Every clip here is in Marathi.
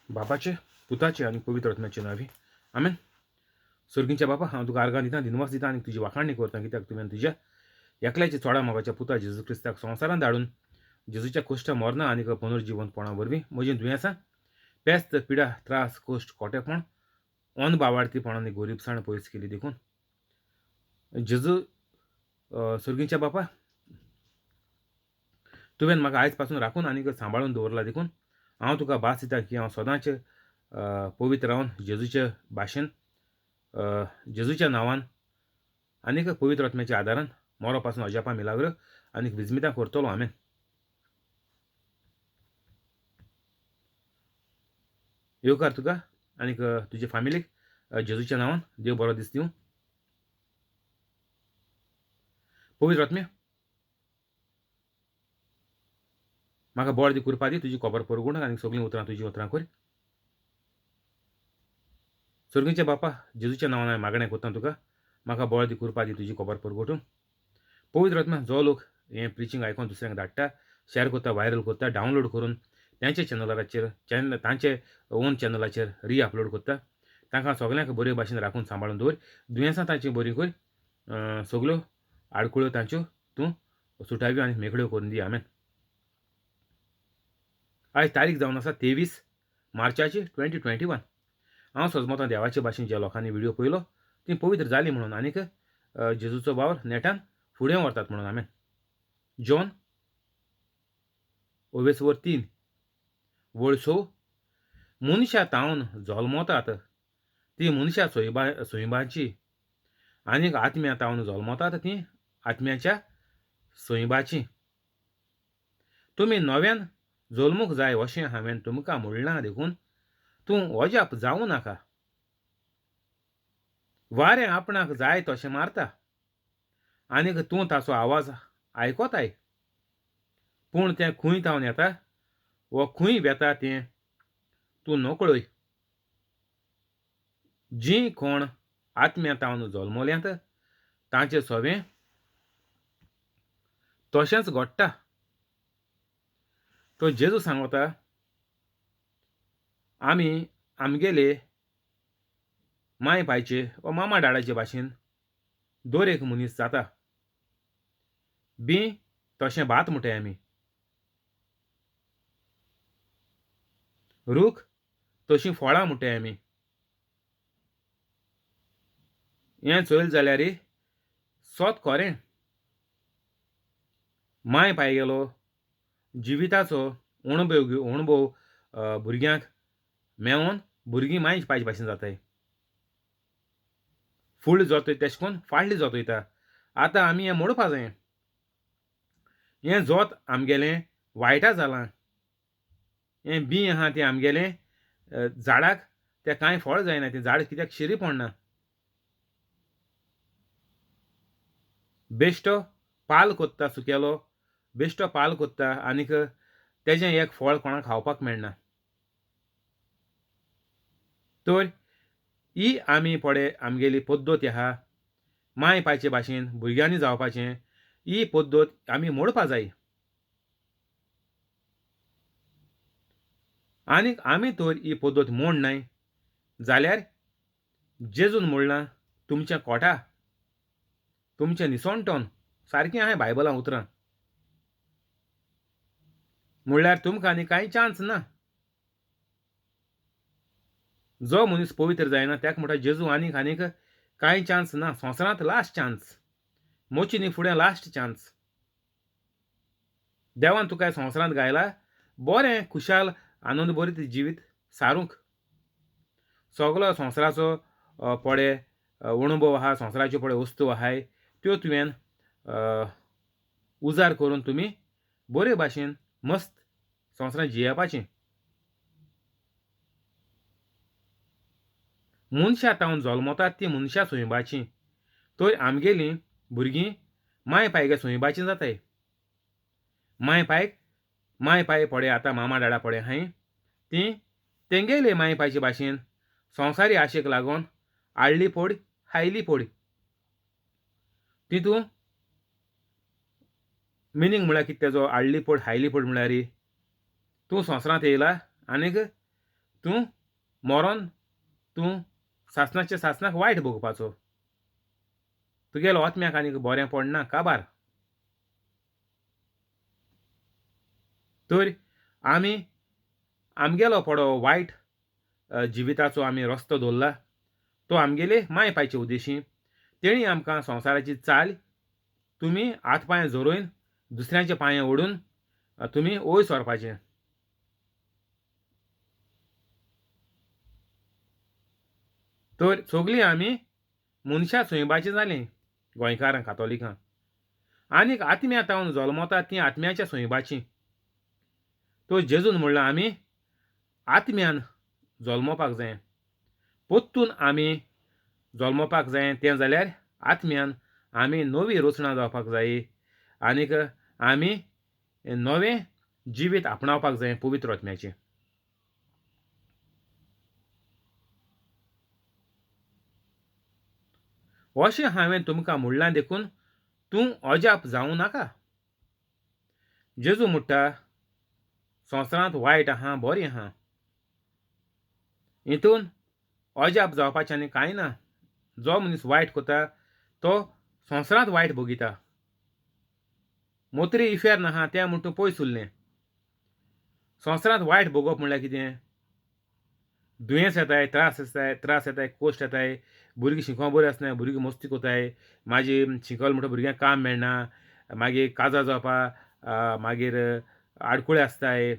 बापाचे पुताचे आणि पवित्र आत्म्याचे नावी आमेन. स्वर्गीच्या बापा हांव तुका आर्गां दिता, दिनवास दिता आनी तुजी वाखाणणी करता, कित्याक तुवें तुज्या एकल्याच्या चोडा मोगाच्या पुता जेजू क्रिस्ताक संवसारांत धाडून जेजूच्या कोश्ट मरणा आनी पुनर्जीवनपणा वरवीं म्हजीं दुयेंसां, पेस्त, पिडा, त्रास, कोश्ट, खोटेपण, ओन बावार्थीपण आनी गोरीबसाण पयस केली देखून जेजू स्वर्गीच्या बापा तुवें म्हाका आयज पासून राखून आनीक सांबाळून दवरला देखून हांव तुका भास दिता की हांव सदांच पवित्र रावन जेजूचे भाशेन जेजूच्या नांवान आनीक पवित्र आत्म्याच्या आदारान मोरो पासून अजापा मिलाग्र आनीक विजमितां करतलो. आमेन. येवकार तुका आनीक तुजे फॅमिलीक जेजूच्या नांवान देव बरो दीस दिवं. पवित्र आत्म्या म्हाका बळ दी, कृपा दी, तुजी खबर परगूण आनी सगळीं उतरां तुजी उतरां कर. स्वर्गीचे बापा जेजूच्या नांवान हांवें मागणें करता तुका, म्हाका बळ दी, कृपा दी, तुजी खबर परगटून. पवित्र आत्म्या जो लोक हें प्रिचींग आयकून दुसऱ्यांक धाडटा, शेअर करता, व्हायरल करता, डावनलोड करून तांचे चॅनलाचेर तांचे ओन चॅनलाचेर अपलोड करता, तांकां सगळ्यांक बरे भाशेन राखून सांबाळून दवर. दुयेंसां तांची बरी कर. सगल्यो आडकुळ्यो तांच्यो तूं सुटाव्यो आनी मेकळ्यो करून दी. आमेन. आयज तारीख जावन आसा 23 मार्चाची 2021. हांव सजमतां देवाचे भाशेन ज्या लोकांनी व्हिडिओ पळयलो ती पवित्र जाली म्हणून आनीक जेजूचो वावर नेटान फुडें व्हरतात म्हणून. आमेन. जॉन ओवेसवर 3 वळसो मनशां तावन जल्मतात ती मनशां सोयबाची आनीक आत्म्या तावन जल्मतात ती आत्म्याच्या सोयबाची. तुमी नव्यान जल्मूंक जाय अशें हांवें तुमकां म्हणलां देखून तूं अजाप जावं नाका. वारें आपणाक जाय तशें मारता आनीक तूं ताचो आवाज आयकोताय, पूण तें खंय तावन येता वा खंय वेता तें तूं नकळय. जीं कोण आत्म्या तावन जल्मल्यांत तांचें सवें तशेंच घडटा. तो जेजू सांगता आमी आमगेले माय पायचे वा मामा डाडाचे भाशेन दर एक मनीस जाता बी तशें भात म्हणटाय आमी. रूख तशीं फळां म्हणटाय आमी. हें चोयल जाल्यार सोत खरें माय पायगेलो जिविताचो अणभव भुरग्यांक मेळोन भुरगीं माय पायचे भाशेन जाताय. फूल जोतय तेशें कोन्न फाडली जोतयता. आतां आमी हें म्हणपा जाय, हें जोत आमगेलें वायटा जालां. हें बी आहा तें आमगेलें झाडाक तें कांय फळ जायना, तें झाड कित्याक शिरी पडना. बेश्टो पाल कोत्ता, सुकेलो बेश्टो पाल कोत्ता आनीक तेजें एक फळ कोणाक खावपाक मेळना. तर ही आमी पडे आमगेली पद्दत आहा माय पायचे भाशेन भुरग्यांनी जावपाचें, ही पद्दत आमी मोडपा जाय. आनीक आमी तर ही पद्दत मोडनाय जाल्यार जेजून म्हणलां तुमचें कोटा तुमचें निसणटोन सारकें आहाय बायबलां उतरां. म्हणल्यार तुमकां आनी कांय चान्स ना. जो मनीस पवित्र जायना ताका म्हणटा जेजू आनीक कांय चान्स ना. संवसारांत लास्ट चान्स, मोचिनी फुडें लास्ट चान्स. देवान तुका संवसारांत घायला बरें खुशाल आनंद भरीत जिवीत सारूंक. सगलो संवसाराचो पडे अणभव आहा, संवसाराच्यो पडे वस्तू आहाय त्यो तुवें उजार करून तुमी बरे भाशेन मस्त संवसारांत जियेवपाचें. मनशां तावन जल्मतात ती मनशां सोयबाचीं. तर आमगेलीं भुरगीं माय पायगे सोयबाचीं जाताय. माय पाय पडे आतां मामा डाडा पडे आहाय तीं तेंगेले माय पायचे भाशेन संवसारी आशेक लागोन आडली पड हायली पड. तितूं मिनींग म्हळ्यार कितें तेजो आडली पड हायली पड म्हळ्यार तूं संवसारांत येयला आनीक तूं मरोन तूं सासणाच्या सासणाक वायट भोगपाचो. तुगेलो आत्म्याक आनीक बरें पडना काबार. तर आमी आमगेलो पडो वायट जिविताचो आमी रस्तो दवरला. तो आमगेले माय पायचे उद्देशी. तेणी आमकां संवसाराची चाल तुमी हात पांय जोडून दुसऱ्याचे पांये ओडून तुमी वयर सरपाचें. तर सगळीं आमी मनशा सोयबाचीं जालीं गोंयकारां कातोलिकां. आनीक आत्म्या तावन जल्मता तीं आत्म्याच्या सोयबाचीं. तो जेजून म्हणलां आमी आत्म्यान जल्मोवपाक जाय. पोत्तून आमी जल्मोवपाक जाय तें जाल्यार आत्म्यान आमी नवीं रचना जावपाक जायी. आनीक आमी नवें जिवीत आपणावपाक जाय पवित्र आत्म्याचें. अशें हांवें तुमकां म्हणलां देखून तूं अजाप जावं नाका. जेजू म्हणटा संवसारांत वायट आहा बरीं आहा. हितून अजाप जावपाचें आनी कांय ना. जो मनीस वायट कोता तो संवसारांत वायट भोगिता. मोतरी इफेर नाहा तें म्हूण तूं पयस उरलें. संवसारांत वायट भोगप म्हणल्यार कितें? दुयेंस येताय, त्रास येताय, कोश्ट येताय, भुरगीं शिकोवंक बरीं आसनाय, भुरगीं मस्ती कोताय, मागीर शिकल म्हणटा भुरग्यांक काम मेळना, मागीर काजार जावपा, मागीर आडकुळे आसताय,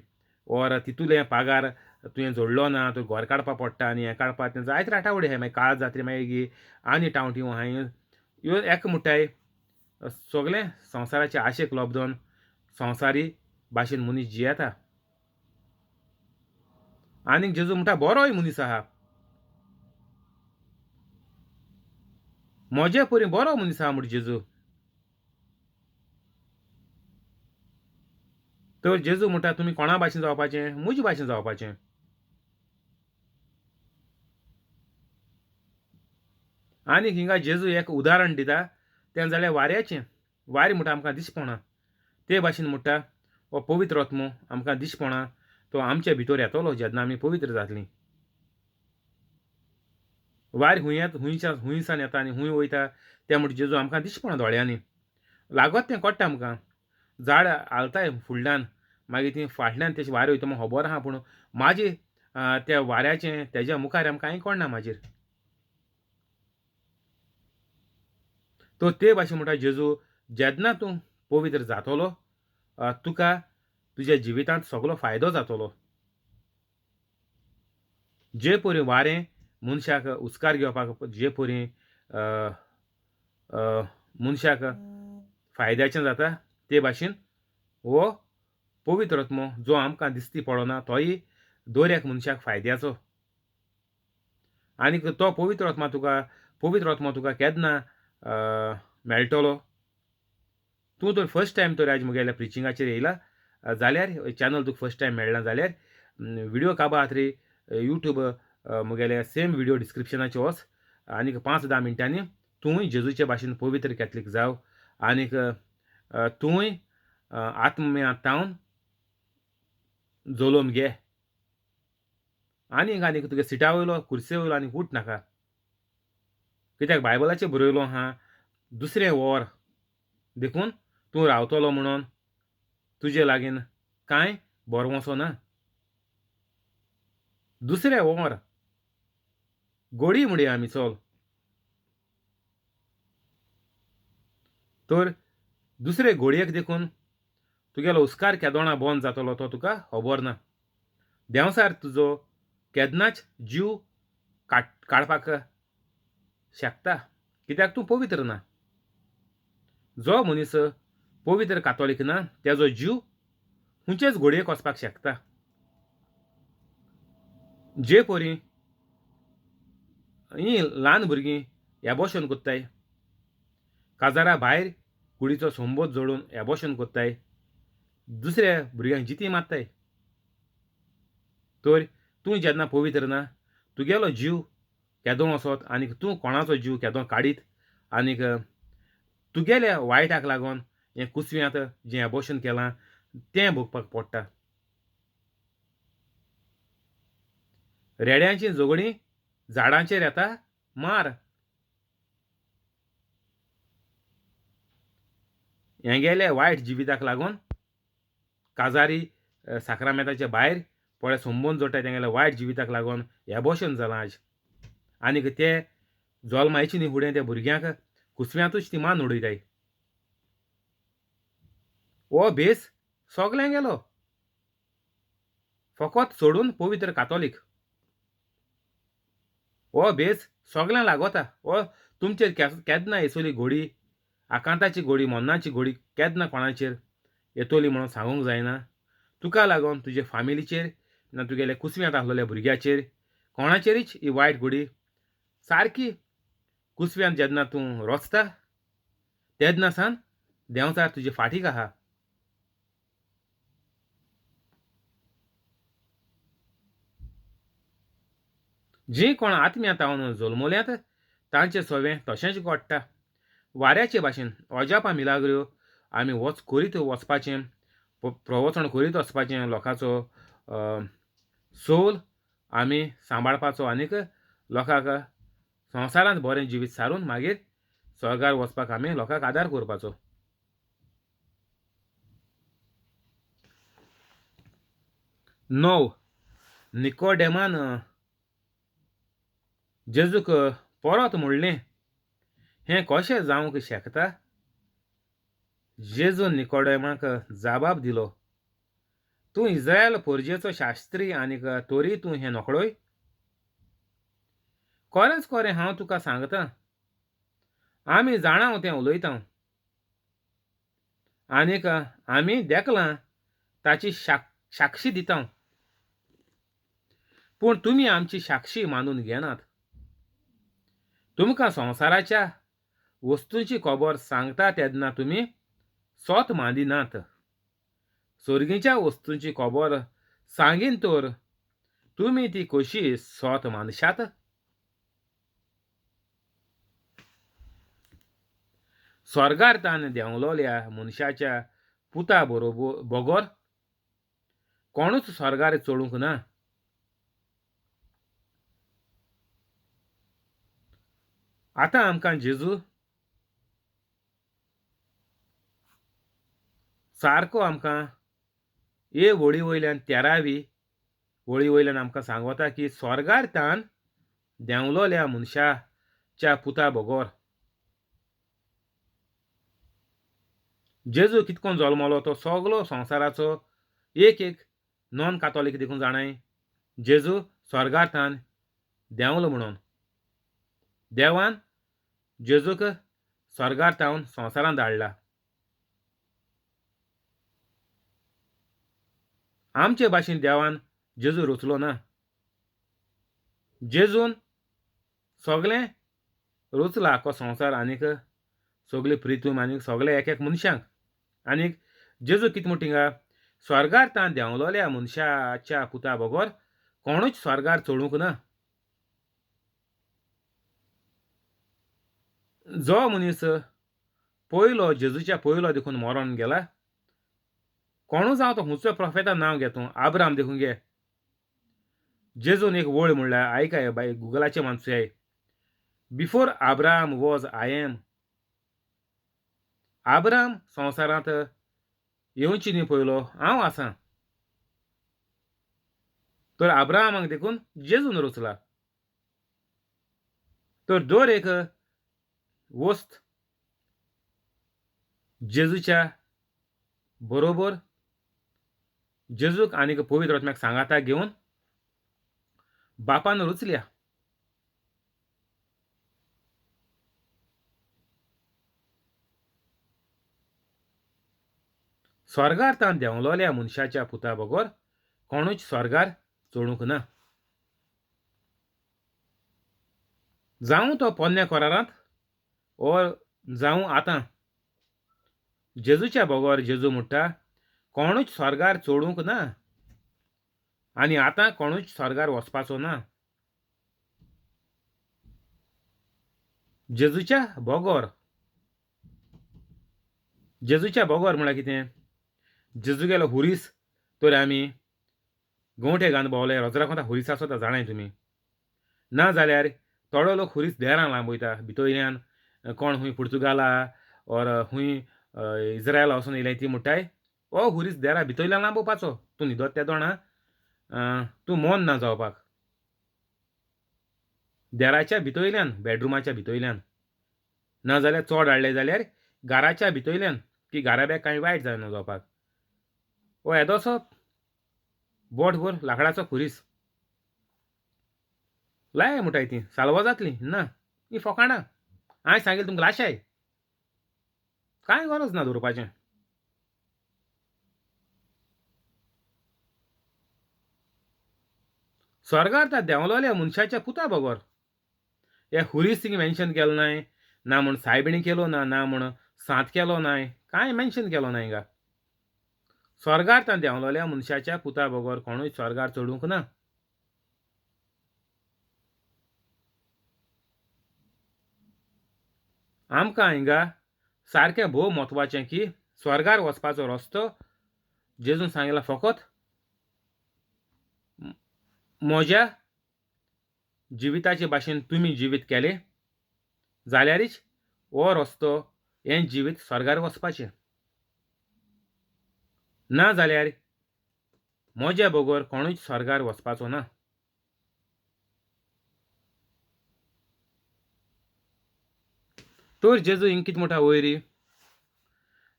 ओर तितूले पागार तुवें जोडलो ना, तो घर काडपा पडटा आनी हें काडपा तें जायते राटावडी आहाय. मागीर काळ जातरी मागीर आनी टावटीव आहाय. ह्यो एका म्हणटाय सगळें संवसाराचे आशेक लोबदोन संवसारी भाशेन मनीस जियेता. आनीक जेजू म्हणटा बरोय मनीस आहा. म्हजे परी बरो मनीस आहा म्हूण जेजू. तर जेजू म्हणटा तुमी कोणा भाशेन जावपाचें? म्हजे भाशेन जावपाचें. आनीक हिंगा जेजू एक उदाहरण दिता तें जाल्यार वाऱ्याचें. वारें म्हणटा आमकां दिसपणा. ते भाशेन म्हणटा हो पवित्र आत्मो आमकां दिसपणा तो आमचे भितर येतलो जेन्ना आमी पवित्र जातलीं. वारें हुंयसान येता आनी हुंय वयता तें म्हणटा जेजू आमकां दिसपणा दोळ्यांनी. लागत तें कोडटा आमकां. झाड हालताय फुडल्यान मागीर ती फाटल्यान तेशी वारें वयता म्हूण खबर आहा पूण मागीर त्या वाऱ्याचें तेज्या मुखार आमकां कांय कळना मागीर. तो ते भाशेन म्हणटा जेजू जेन्ना तूं पवित्र जातलो तुका तुज्या जिवितांत सगळो फायदो जातलो. जे परी वारें मनशाक उस्कार घेवपाक जे परी मनशाक फायद्याचें जाता ते भाशेन हो पवित्र आत्मो जो आमकां दिसती पडना तोय दर एक मनशाक फायद्याचो. आनीक तो पवित्र आत्मो तुका केन्ना मेळटलो? तूं तर फर्स्ट टायम तर आज मुगेल्या प्रिचिंगाचेर येयला जाल्यार चॅनल तुका फर्स्ट टायम मेळना जाल्यार व्हिडिओ काबार आहा यूट्यूब मुगेले सेम व्हिडिओ डिस्क्रिप्शनाचेर वच आनीक 5-10 मिनटांनी तूंय जेजूचे भाशेन पवित्र कॅथलीक जाव. आनीक तूंय आत्म्यांतावन जोलोवन घे. आनीक तुगे सिटा वयलो कुर्से वयलो आनीक उठ नाका. कित्याक बायबलाचेर बरयलो आहा दुसरें वर देखून तूं रावतलो म्हणोन तुजे लागीं कांय बोरवोसो ना. दुसरें वर घोडी म्हणया आमी चल. तर दुसरे घोडयेक देखून तुगेलो उस्कार केदोणा बंद जातलो तो तुका खबर ना. देंवसार तुजो केन्नाच जीव काडपाक शकता कित्याक तूं पवित्र ना. जो मनीस पवित्र कातोलीक ना तेजो जीव खंयचेच घोडयेक वचपाक शकता. जे परी हीं ल्हान भुरगीं एबॉर्शन कोत्ताय, काजारा भायर कुडीचो संबोध जोडून एबॉर्शन कोत्ताय, दुसऱ्या भुरग्यांक जिती मारताय. तर तूं जेन्ना पवित्र ना तुगेलो जीव केदों वसोत आनीक तूं कोणाचो जीव केदों काडीत आनीक तुगेल्या वायटाक लागोन हें कुसव्यांत जें एबॉर्शन केलां तें भोगपाक पडटा. रेड्यांची जोगणी झाडांचेर येता मार. हें गेलें वायट जिविताक लागून. काजारी साक्रामेंताचे भायर पळय संबोवन जोडटाय तेंगेल्या वायट जिविताक लागून हें भशेन जालां आज. आनीक ते जल्मायची न्ही फुडें त्या भुरग्यांक कुसव्यांतूच ती मान उडयताय. हो भेस सोगल्यांक गेलो, फकत सोडून पवित्र कातोलीक. हो भेस सोगल्यांक लागोता. हो तुमचेर केन्ना येसोली घोडी, आकांताची घोडी, मोन्नाची घोडी केन्ना कोणाचेर येतोली म्हणून सांगूंक जायना. तुका लागून तुजे फामिलीचेर ना तुगेल्या कुसव्यांत आसलेल्या भुरग्याचेर कोणाचेरच ही वायट घोडी सारकी कुसव्यांत जेन्ना तूं रचता तेन्ना सावन देंवचार तुजे फाटीक आहा. जीं कोण आत्म्या तावन जल्मल्यांत तांचें सवें तशेंच घोडटा. वाऱ्याचे भाशेन अजापा मिलाग्र्यो आमी करीत वचपाचें, प्रवचन करीत वचपाचें, लोकांचो सोल आमी सांबाळपाचो आनीक लोकांक संवसारांत बरें जिवीत सारून मागीर स्वर्गार वचपाक आमी लोकांक आदार करपाचो. णव निकोडेमान जेजूक परत म्हणलें, हें कशें जावंक शकता? जेजून निकोडेमाक जाबाब दिलो, तूं इस्रायल पोरजेचो शास्त्री आनीक तोरी तूं हें नकळोय? खरेंच खरें हांव तुका सांगतां, आमी जाणां तें उलयतां आनीक आमी देखलां ताची साक्षी दितां, पूण तुमी आमची साक्षी मानून घेनात. तुमकां संवसाराच्या वस्तूंची खबर सांगता तेन्ना तुमी सोत मानिनात. सर्गीच्या वस्तूंची खबर सांगीन तर तुमी ती कशी सोत मानशात? स्वर्गार्थान देंवलोल्या मनशाच्या पुता बरोबर कोणूच स्वर्गार चडूंक ना. आतां आमकां जेजू सारको आमकां हे वळी वयल्यान 13वी वळी वयल्यान आमकां सांगता की स्वर्गार्थान देंवलोल्या मनशाच्या पुता बरोबर जेजू कितकोन जल्मलो तो सगलो संवसाराचो एक नॉन कातोलीक देखून जाणाय जेजू स्वर्गार्थान देंवलो म्हणून. देवान जेजूक स्वर्गार्थावन संवसारांत धाडला. आमचे भाशेन देवान जेजू रचलो ना. जेजून सगलें रचला आख्खो संवसार आनीक सगली प्रितूम आनीक सगळे एक मनशांक. आनीक जेजू कितें म्हूण थिंगा स्वर्गार्थान देंवलोल्या मनशाच्या पुता बरोबर कोणूच स्वर्गार चडूंक ना. जो मनीस पयलो जेजूच्या पयलो देखून मरोन गेला, कोणू जावं तो हुंचो प्रोफेता नांव घे तूं, आब्राम देखून घे. जेजून एक वळ म्हणल्यार आयकाय बाय गुगलाचेर मानसुयाय, before Abraham was I am. Abraham संवसारांत येवची न्ही पयलो हांव आसां. तर आब्रामाक देखून जेजून रचला. तर दर एक वस्त जेजूच्या बरोबर जेजूक आनीक पवित्र आत्म्याक सांगाता घेवन बापान रचल्या. स्वर्गार्थान देंवलोल्या मनशाच्या पुता बरोबर कोणूच स्वर्गार चडूंक ना. जावं तो पोन्न्या कोरारांत ओ जावं आतां जेजूच्या बरोबर जेजू म्हणटा कोणूच स्वर्गार चडूंक ना आनी आतां कोणूच स्वर्गार वचपाचो ना. जेजूच्या बरोबर म्हळ्यार कितें? जेजू गेलो हुरीस तर आमी गोंठे घालून भोंवले रोजरा कोंता हुरीस आसता जाणाय तुमी. ना जाल्यार थोडो लोक हुरीस देरां लांब वयता भितरल्यान कोण खूंय पुर्तुगाला ओर खूंय इज्रायल वचून येयल्याय ती म्हणटाय हो हुरीस देरां भितरल्यान लांबोवपाचो तूं न्हिदोत त्या दोणा तूं मोन ना जावपाक. देराच्या भितरल्यान बेडरुमाच्या भितरल्यान ना जाल्यार चोड हाडले जाल्यार घराच्या भितरल्यान की घराब्याक कांय वायट जायना जावपाक. हो येदोसो बोटभर लाकडाचो खुरीस लाय म्हणटाय ती साल्वा जातली ना ही फकाणां. हांवें सांगिल्लें तुमकां लाशाय कांय गरज ना दवरपाचें. स्वर्गार त्या देंवलोल्या मनशाच्या पुता बगर हे हुरीस थिंग मेन्शन केलो नाय ना म्हूण सायबिणी केलो ना ना म्हूण सांत केलो नाय कांय मेन्शन केलो नाय हिंगा. स्वर्गार त्या देंवलोल्या मनशाच्या पुता बगर कोणूय स्वर्गार चडूंक ना. आमकां हिंगा सारकें भोव म्हत्वाचें की स्वर्गार वचपाचो रस्तो जेजून सांगला फकत म्हज्या जिविताचे भाशेन तुमी जिवीत केलें जाल्यारच हो रस्तो हें जिवीत स्वर्गार वचपाचें. ना जाल्यार म्हज्या बगर कोणूच स्वर्गार वचपाचो ना. तर जेजू हिंग कितें म्हणटा वयरी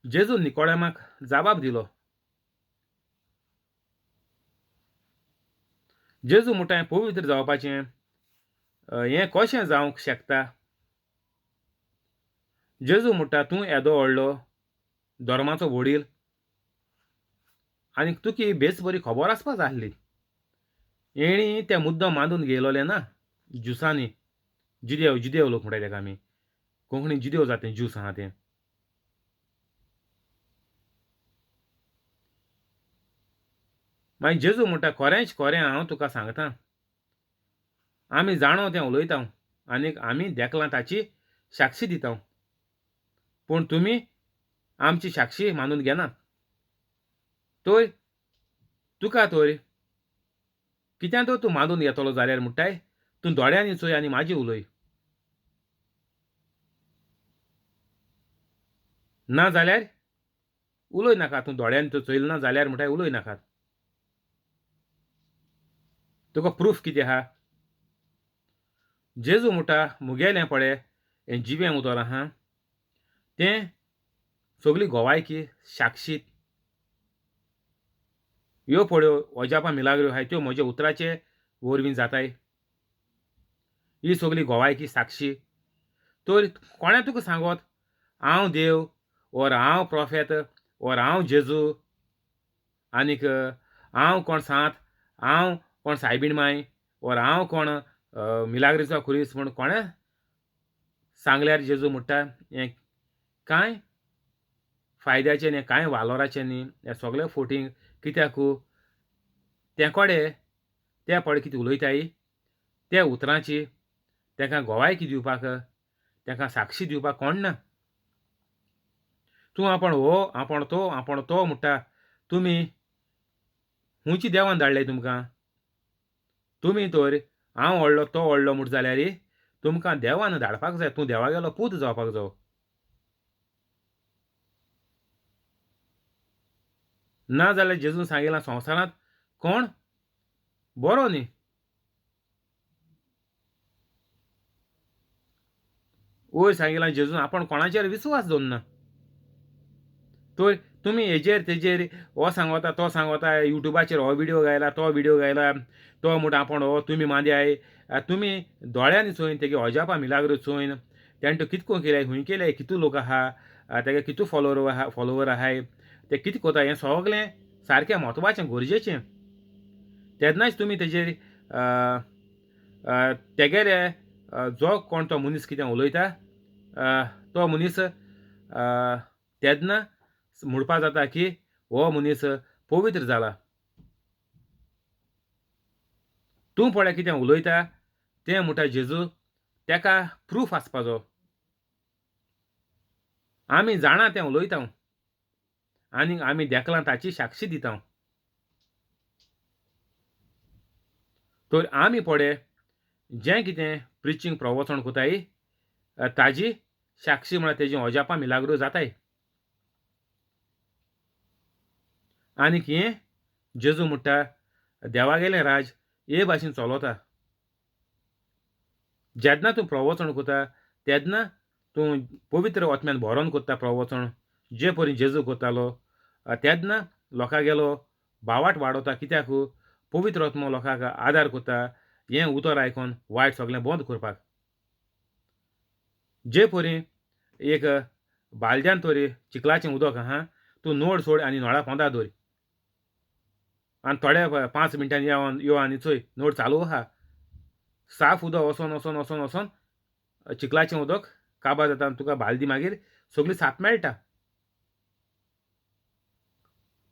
जेजू निकोडेमाक जबाब दिलो. जेजू म्हणटा पवित्र जावपाचें हें कशें जावंक शकता. जेजू म्हणटा तूं येदो व्हडलो धर्माचो वडील आनी तुकी बेस बरी खबर आसपा जाय आसली. हेणी ते मुद्दम बांदून गेलोले ना ज्युसांनी जुदेव लोक म्हणटाय तेका आमी कोंकणी जुदेव जाते ज्यूस आहा ते. मागीर जेजू म्हणटा खरेंच खरें हांव तुका सांगतां आमी जाणो तें उलयता आनीक आमी देकलां ताची साक्षी दिता पूण तुमी आमची साक्षी मानून घेनात. तर तुका तर कित्यान तर तूं मानून घेतलो जाल्यार म्हणटाय तूं दोळ्यांनी चोय आनी म्हाजी उलय. ना जाल्यार उलय नाका. तूं दोळ्यांनी तर चोयलें ना जाल्यार म्हणटाय उलय नाकात. तुका प्रूफ कितें आहा. जेजू म्हणटा मुगेलें पळय हें जिवें उदोर आहा तें सगळी गोवायकी साक्षी ह्यो पळयो अजापां मिलाग्रो आहाय त्यो म्हज्या उतराचे वरवीं जाताय. ही सगळी गोवायकी साक्षी. तर कोणें तुका सांगोत हांव देव ओर हांव प्रॉफेट ओर हांव जेजू आनीक हांव कोण सांत हांव कोण सायबीण मांय ओर हांव कोण मिलाग्रेचो खुरीस म्हूण कोणें सांगल्यार जेजू म्हणटा हें कांय फायद्याचें न्ही कांय वालोराचें न्ही. हें सगळें फोटींग कित्याक ते कोडे ते पळय कितें उलयताय त्या उतरांची तांकां गोवायकी दिवपाक तांकां साक्षी दिवपाक कोण ना. तूं आपण हो आपण तो म्हणटा तुमी हुंयची देवान धाडले तुमकां. तुमी तर हांव व्हडलो तो व्हडलो म्हूण जाल्यार तुमकां देवान धाडपाक जाय. तूं देवागेलो पूत जावपाक जाय. ना जाल्यार जेजून सांगिलां संवसारांत कोण बरो न्ही. वयर सांगिलां जेजून आपण कोणाचेर विस्वास दवरना. तर तुमी हेजेर तेजेर हो सांगोता तो सांगोता युट्यूबाचेर हो विडियो घायला तो विडियो घायला तो म्हणटा आपण हो तुमी मांद्याय तुमी दोळ्यांनी चोयन तेगे अजापा मिलाग्रो चोयन तेणें कितको केल्याय खूंय केल्याय कितू लोक आहा तेगे कितू फॉलोवर आहाय ते कितें कोता हें सगलें सारकें म्हत्वाचें गरजेचें. तेन्नाच तुमी तेजेर तेगेले जो कोण तो मनीस कितें उलयता तो मनीस तेन्ना म्हणपा जाता की हो मनीस पवित्र जाला. तूं पळय कितें उलयता तें म्हणटा जेजू तेका प्रूफ आसपाचो. आमी जाणा तें उलयता आनीक आमी देकलां ताची साक्षी दिता. तर आमी पडे जें कितें प्रिचींग प्रवचन कोताय ताजी साक्षी म्हळ्यार तेजी ओजापां मिलाग्रो जाताय. आनीक हें जेजू म्हणटा देवागेलें राज हे भाशेन चलता. जेन्ना तूं प्रवचन कोता तेन्ना तूं पवित्र आत्म्यान भरोन कोत्ता प्रवचन जे परी जेजू कोत्तालो तेन्ना लोकांगेलो भावार्थ वाडोवता. कित्याक पवित्र आत्मो लोकांक आदार कोत्ता हें उतर आयकोन वायट सगळें बंद करपाक. जे परी एक बालद्यान तोरी चिकलाचें उदक आहा तूं नोड सोड आनी नळा पोंदा दवर आनी थोड्या 5 मिनटांनी यो आनी चोय नोड चालू आहा. साफ उदक वोसोन चिकलाचें उदक काबार जाता आनी तुका बालदी मागीर सगळी साफ मेळटा.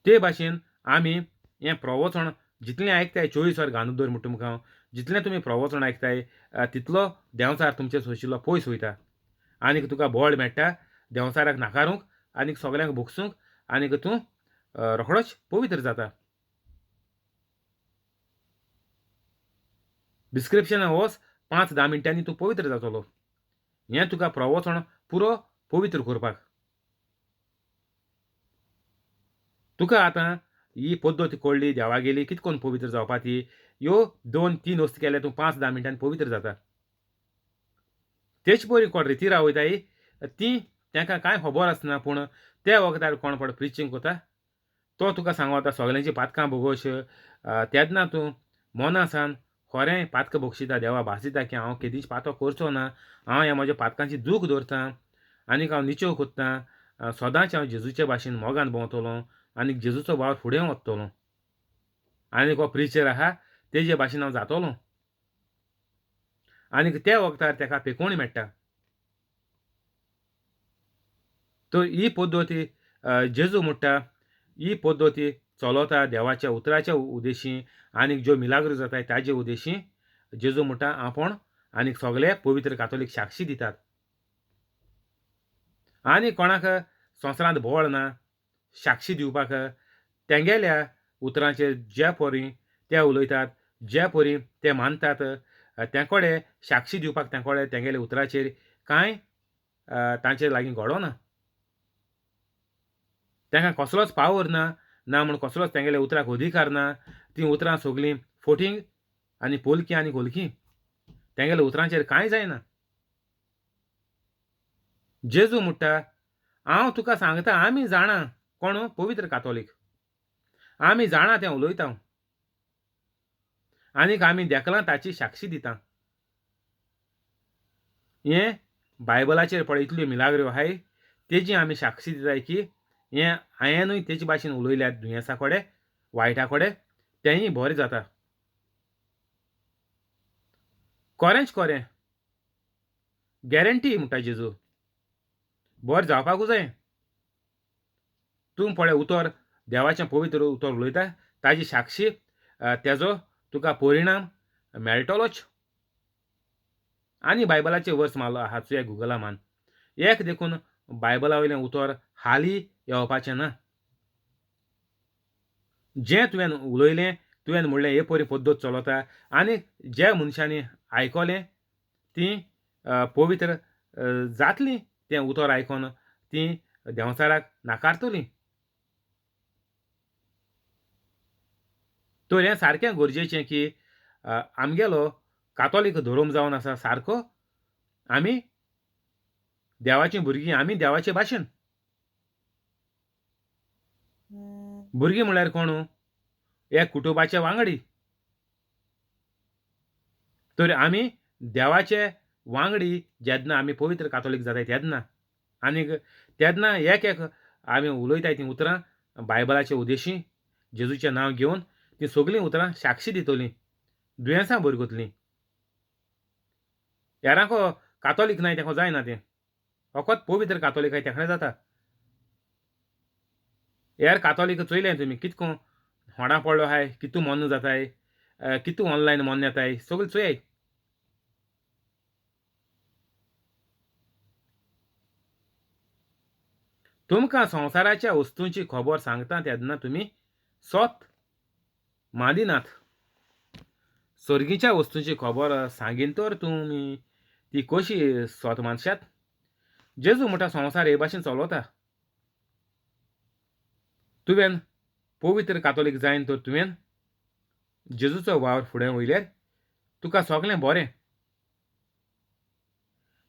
ते भाशेन आमी हें प्रवचन जितलें आयकताय 24 वर घालून दवर म्हणटा तुमकां हांव. जितलें तुमी प्रवचन आयकताय तितलो देंवचार तुमचे सुशिल्लो पयस वयता आनीक तुका बळ मेळटा देंवचाराक नाकारूंक आनीक सगल्यांक भोगसूंक आनीक तूं रोखडोच पवित्र जाता. डिस्क्रिप्शनान वच 5-10 मिनटांनी तूं पवित्र जातलो. हें तुका प्रवचन पुरो पवित्र करपाक. तुका आतां ही पद्दत कळ्ळी देवागेली कितें करून पवित्र जावपा ती. ह्यो 2-3 वस्तू केल्यार तूं 5-10 मिनटांनी पवित्र जाता. तेच परी कोण रिती रावयताय ती तांकां कांय खबर आसना पूण त्या वखदार कोण पड प्रिचींग कोता तो तुका सांगता सगल्यांची पातकां भोगोश तेन्ना तूं मना सान खरें पातकां भोगशिता देवा भासिता की हांव केदींच पातो करचो ना. हांव ह्या म्हज्या पातकांची दूख दवरतां आनीक हांव निचेव कोत्तां. सदांच हांव जेजूचे भाशेन मोगान भोंवतलों आनीक जेजूचो वावर फुडें व्हरतलों. आनीक हो प्रिचर आहा तेजे भाशेन हांव जातलों. आनीक त्या वखदार ताका पेकोवणी मेळटा. तर ही पद्दती जेजू म्हणटा ही पद्दती चलता देवाच्या उतराच्या उद्देशीं आनीक ज्यो मिलाग्रो जाताय ताजे उद्देशीं जेजू म्हणटा आपण आनीक सगळे पवित्र कातोलीक साक्षी दितात. आनी कोणाक संवसारांत बळ ना साक्षी दिवपाक तेंगेल्या उतरांचेर जे परी ते उलयतात जे परी ते मानतात तेंकोडे साक्षी दिवपाक तेंकोडे तेंगेल्या उतराचेर कांय तांचे लागीं घडों ना. तांकां कसलोच पावर ना म्हूण कसलोच तेंगेल्या उतराक अधिकार ना. तीं उतरां सगळीं फोटींग आनी पोलकी आनी होलकी तेंगेल्या उतरांचेर कांय जायना. जेजू म्हणटा हांव तुका सांगता आमी जाणा कोण पवित्र कातोलीक. आमी जाणा तें उलयता आनीक आमी देकलां ताची साक्षी दिता. हें बायबलाचेर पळय मिलाग्रो आहाय तेजी आमी साक्षी दिताय की हें हांवेंनूय तेचे भाशेन उलयल्यात दुयेंसा कोडे वायटा कोडे तेंय बरें जाता. खरेंच खरें गॅरंटी म्हणटा जेजू बरें जावपाकूच जाय. तूं पळय उतर देवाचें पवित्र उतर उलयता ताजी साक्षी तेजो तुका परिणाम मेळटलोच. आनी बायबलाचे वर्स मारलो आहा चुया गुगला मान एक देखून बायबला वयलें उतर हालीं येवपाचें ना. जें तुवें उलयलें तुवें म्हणलें हे परी पद्दत चलता आनी जे मनशांनी आयकलें तीं पवित्र जातलीं तें उतर आयकोन तीं देंवचाराक नाकारतलीं. तर हें सारकें गरजेचें की आमगेलो कातोलीक धर्म जावन आसा सारको आमी देवाचीं भुरगीं आमी देवाचे भाशेन. भुरगीं म्हळ्यार कोण एक कुटुंबाचे वांगडी. तर आमी देवाचे वांगडी जेन्ना आमी पवित्र कातोलीक जाताय तेन्ना आनीक तेन्ना एक आमी उलयताय तीं उतरां बायबलाचे उद्देशीं जेजूचें नांव घेवन तीं सगळीं उतरां साक्षी दितलीं दुयेंसां बरी करतलीं. हेरांको कातोलीक नाय तेका जायना तें फकत पवित्र कातोलीक आहाय तेका जाता. हेर कातोलीक चोयलें तुमी कितको होंडा पडलो आहाय कितू मोन्न जाताय कितू ऑनलायन मोन्न येताय सगळें चोयाय. तुमकां संवसाराच्या वस्तूंची खबर सांगता तेन्ना तुमी सोत मानिनात. सर्गीच्या वस्तूंची खबर सांगीन तर तुमी ती कशी स्वत मानशात? जेजू म्हणटा संवसार हे भाशेन चलवता. तुवें पवित्र कातोलीक जायन तर तुवें जेजूचो वावर फुडें वयल्यार तुका सगळें बरें.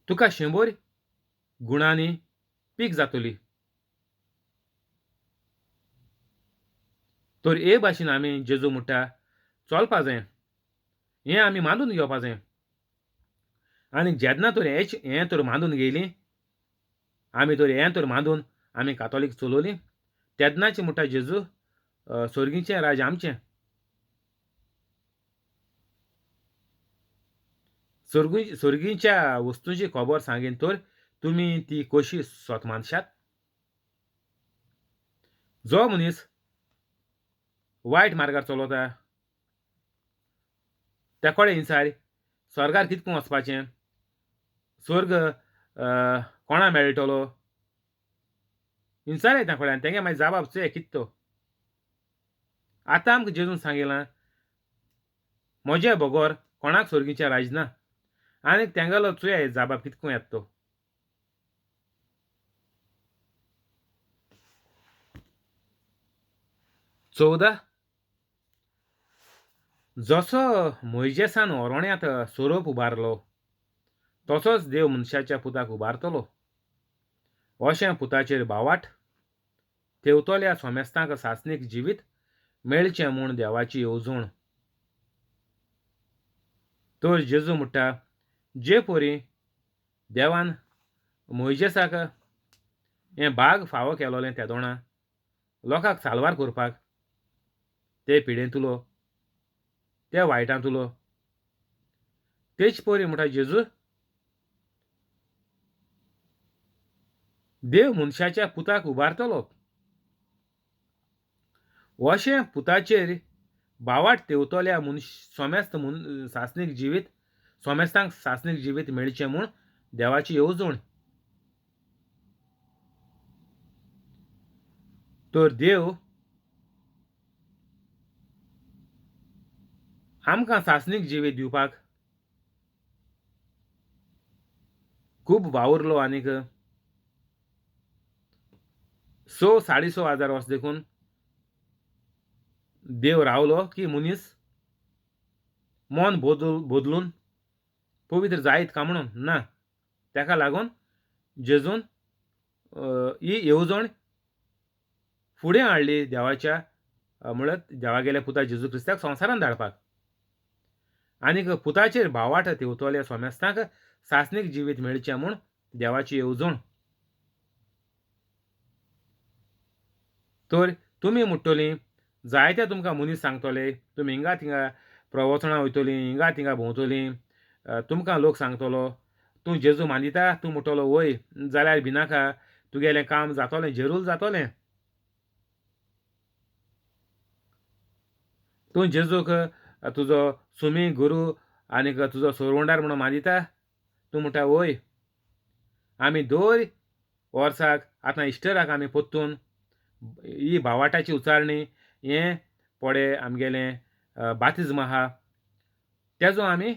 तुका 100 गुणांनी पीक जातली. तर हे भाशेन आमी जेजू म्हणटा चलपा जाय. हें आमी मानून घेवपा जाय. आनी जेन्ना तर हें तर मानून घेयलीं, आमी तर हें तर मानून आमी कातोलीक चलोवलीं, तेन्नाच म्हणटा जेजू सर्गीचें राज आमचें. सर्गीच्या वस्तूंची खबर सांगीन तर तुमी ती कशी स्वत मानशात? जो मनीस वायट मार्गार चलवता त्या कडेन विचार, स्वर्गार कितको वचपाचें? स्वर्ग कोणा मेळटलो? विचाराय त्या कडेन तेंगे मागीर जाबाब चोय कितें तो. आतां आमकां जेजून सांगिलां, म्हजे बगोर कोणाक सर्गीचें राज ना. आनी तेंगेलो चोय जाबाब कितको येता तो. चवदा जसो मोइजेसान ओरोण्यांत सोरोप उबारलो, तसोच देव मनशाच्या पुताक उबारतलो. अशें पुताचेर भावाट तेवतल्या सोमेस्तांक सासणीक जिवीत मेळचें म्हूण देवाची येवजण. तर जेजू म्हणटा, जे परी देवान मोइजेसाक हें बाग फावो केलोलें तेदोणां लोकांक सालवार करपाक ते पिडेंतलो, ते वायटांतलो, तेच परी म्हणटा जेजू देव मनशाच्या पुताक उबारतलो. अशें पुताचेर भावाट तेवतल्या सोमेस्त सोमेस्तांक सासणीक जिवीत मेळचें म्हूण देवाची येवजण. तर देव आमकां सासणीक जिवीत दिवपाक खूब वावुरलो आनीक 6-6.5 हजार वर्स देखून देव रावलो की मनीस मन बदलून पवित्र जायत काय म्हणून ना. तेका लागून जेजून ही येवजण फुडें हाडली देवाच्या म्हळ्यार देवागेल्या पुता जेजू क्रिस्ताक संवसारांत धाडपाक. आनीक पुताचेर भावाट तेवतल्या सोमेस्तांक सासणीक जिवीत मेळचें म्हूण देवाची येवजण. तर तुमी म्हणटलीं, जायते तुमकां मनीस सांगतले, तुमी हिंगा थिंगा प्रवचणां वयतलीं, हिंगा थिंगा भोंवतलीं, तुमकां लोक सांगतलो, तूं जेजू मानिता? तूं म्हणटलो वय, जाल्यार भिनाका, तुगेलें काम जातोलें, जरूर जातोलें. तूं जेजूक तुजो सुमी गुरू आनीक तुजो सोरवंडार म्हणून मानिता? तूं म्हणटा वय. आमी दर वर्साक आतां इस्टराक आमी पोत्तून ही भावाटाची उचारणी हें पडे आमगेलें बातिज्म आहा, तेजो आमी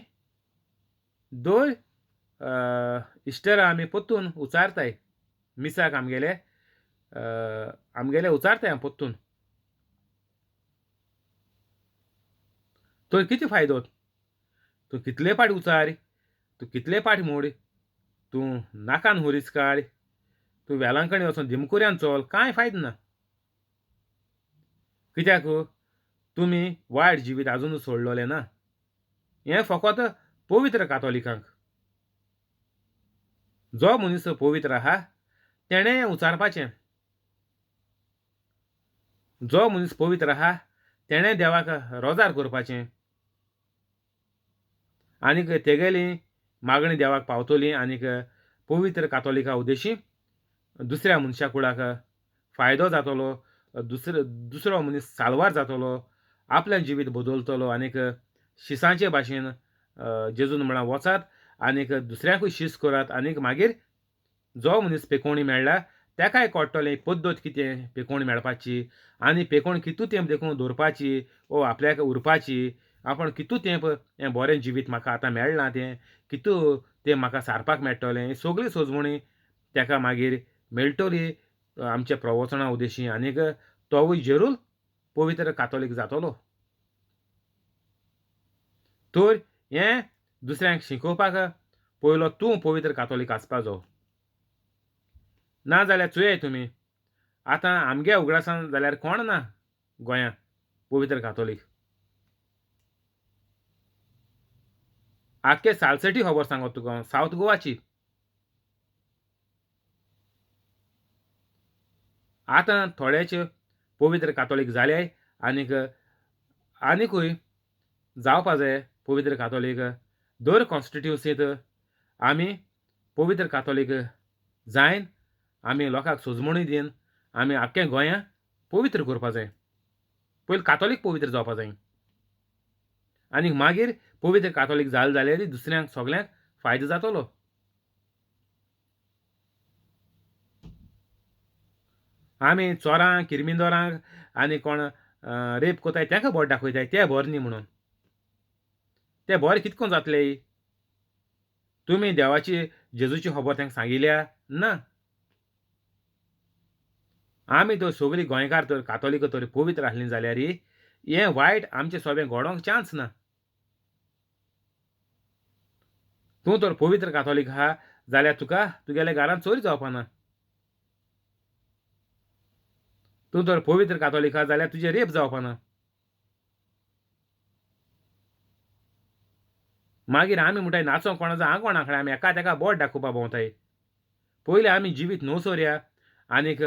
दर इस्टरा आमी पोत्तून उचारताय. मिसाक आमगेले उचारताय आमी पोत्तून. तर कितें फायदो? तूं कितले पाट उचार, तूं कितले पाट म्हूड, तूं नाकान हुरीस काड, तूं वेलांकणी वचून दिमकुऱ्यान चल, कांय फायदो ना. कित्याक तुमी वायट जिवीत आजुनूय सोडलोलें ना. हें फकत पवित्र कातोलिकांक. जो मनीस पवित्र आहा तेणें हें उचारपाचें. जो मनीस पवित्र आहा तेणें देवाक रोजार करपाचें. आनीक तेगेली मागणी देवाक पावतली आनीक पवित्र कातोलिका उद्देशी दुसऱ्या मनशा कुळाक फायदो जातलो. दुसरो मनीस सालवार जातलो, आपलें जिवीत बदलतलो आनीक शिसाचे भाशेन जेजून म्हळ्यार वचात आनीक दुसऱ्याकूय शीस करात. आनीक मागीर जो मनीस पेकोवणी मेळ्ळा तेकाय कळटलें पद्दत कितें पेकोवणी मेळपाची आनी पेकोवणी कितू तेंप देखून दवरपाची वो आपल्याक उरपाची. आपण कितू तेंप हें बरें जिवीत म्हाका आतां मेळ्ळां तें कितू तें म्हाका सारपाक मेळटलें ही सगळी सोजमणी तेका मागीर मेळटली आमच्या प्रवचना उद्देशीं आनीक तोवूय जरूर पवित्र कातोलीक जातलो. तर हें दुसऱ्यांक शिकोवपाक पयलो तूं पवित्र कातोलीक आसपा जायो. नाजाल्यार चोयाय तुमी आतां आमगे उगडासान जाल्यार कोण ना गोंयांत पवित्र कातोलीक. आख्खे सालसटी खबर सांगत तुका हांव सावथ गोवाची. आतां थोडेच पवित्र कातोलीक जाल्याय आनीक आनिकूय जावपा जाय पवित्र कातोलीक. दर कॉन्स्टिट्युन्सींत आमी पवित्र कातोलीक जायन आमी लोकांक सोजमणी दीन आमी आख्खें गोंया पवित्र करपा जाय. पयलीं कातोलीक पवित्र जावपा जाय. आनीक मागीर पवित्र कातोलीक जालें जाल्यार दुसऱ्यांक सगल्यांक फायदो जातलो. आमी चोरांक, किरमिंदोरांक आनी कोण रेप कोताय तेंका बोट दाखयताय ते बरें न्ही म्हणून. ते बरें कितको जातले? तुमी देवाची जेजूची खबर तेंका सांगिल्ल्या? ना. आमी तर सगळीं गोंयकार तर कातोलीक तर पवित्र आसलीं जाल्यार हें वायट आमचें सोबें घडोवंक चान्स ना. तूं तर पवित्र कातोलीक आहा जाल्यार तुका तुगेल्या घरांत चोरी जावपा ना. तूं तर पवित्र कातोलीक आहा जाल्यार तुजें रेप जावपा ना. मागीर आमी म्हणटाय नाचोंक कोणाचो आंगवण आंखल्यार आमी एका तेका बोट दाखोवपा भोंवताय. पयलीं आमी जिवीत न्हवसोरया आनीक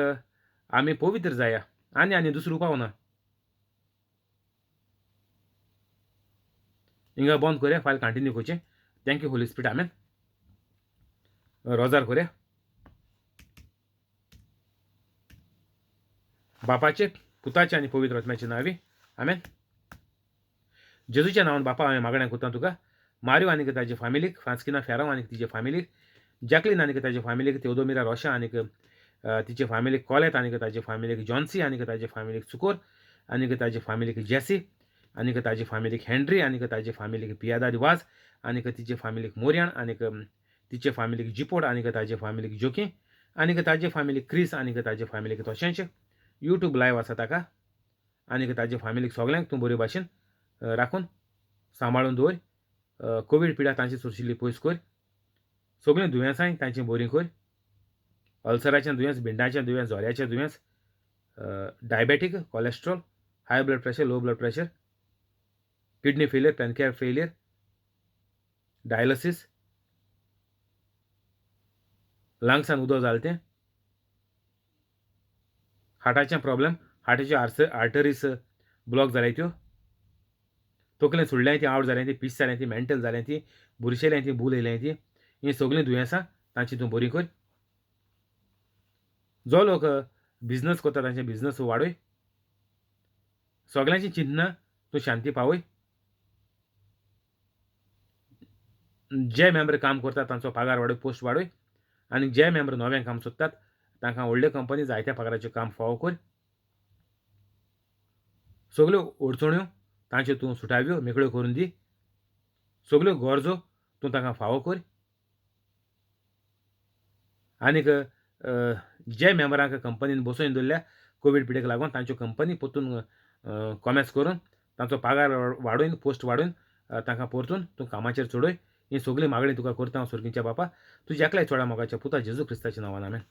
आमी पवित्र जाया आनी दुसरो उपाव ना. हिंगा बंद करया फाल्यां कंटिन्यू करचें. थँक यू होली स्पिरीट आमेन. रोजार करया. बापाचे पुताचे आनी पवित्र आत्म्याचे नांवी आमेन. जेजूच्या नांवान बापा हांवें मागणें कोत्ता तुका मारियो आनीक ताचे फामिलीक, फ्रांस्किना फेरांव आनीक तिचे फामिलीक, जॅकलीन आनीक ताचे फामिलीक, तेओदोमिरा रोशा आनीक तिचे फामिलीक, कॉलेत आनीक ताचे फामिलीक, जॉन्सी आनीक ताचे फामिलीक, चुकोर आनीक ताचे फामिलीक, जॅसी आनीक ताचे फामिलीक, हेनरी आनीक ताचे फामिलीक, पियादा दिवाज आनीक तिचे फामिलीक, मोरयान आनीक तिचे फामिलीक, जिपोड आनीक ताचे फामिलीक, जोकी आनीक ताचे फामिलीक, क्रिस आनीक ताचे फामिलीक, तशेंच यूट्यूब लायव्ह आसा ताका आनीक ताचे फामिलीक सगल्यांक तूं बरे भाशेन राखून सांबाळून दवर. कोवीड पिड्या तांची सुरशिल्ली पयस कर. सगळीं दुयेंसांय तांची बरीं कर. अल्सराचें दुयेंस, भिंडाचें दुयेंस, जोऱ्याचें दुयेंस, diabetic, cholesterol, high blood pressure, low blood pressure, kidney failure, पेनकेर फेलियर, डायलिसीस, लंग्सान उदक जालें तें, हार्टाचें प्रॉब्लेम, हार्टाच्यो आर्टरीज ब्लॉक जाल्याय त्यो, तकलें सुडल्याय ती, आवट जाल्याय ती, पीस जाल्याय ती, मेंटल जाल्याय ती, बुरशेल्याय ती, भूल येयल्याय ती, हीं सगळीं दुयेंसां तांची तूं बरीं कर. जो लोक बिझनस करता तांचे बिझनस वाडय. सगल्यांची चिंतना तूं शांती पावय. जे मेंबर काम करतात तांचो पगार वाडय, पोस्ट वाडय आनी जे मेंबर नवें काम सोदतात तांकां व्हडले कंपनी जायत्या पगाराचें काम फावो कर. सगल्यो अडचण्यो तांच्यो तूं सुटाव्यो मेकळ्यो करून दी. सगल्यो गरजो तूं तांकां फावो कर. आनीक जे मेंबरांक कंपनीन बसोवन दवरल्या कोवीड पिडेक लागून तांच्यो कंपनी परतून कॉमेर्स करून तांचो पगार वाडोवन, पोस्ट वाडोवन तांकां परतून तूं कामाचेर चडय. ही सगळी मागणी तुका करता हांव सर्गीच्या बापा तुज्या एकल्याच चोडा मोगाच्या पुता जेजू क्रिस्ताच्या नांवान आमेन.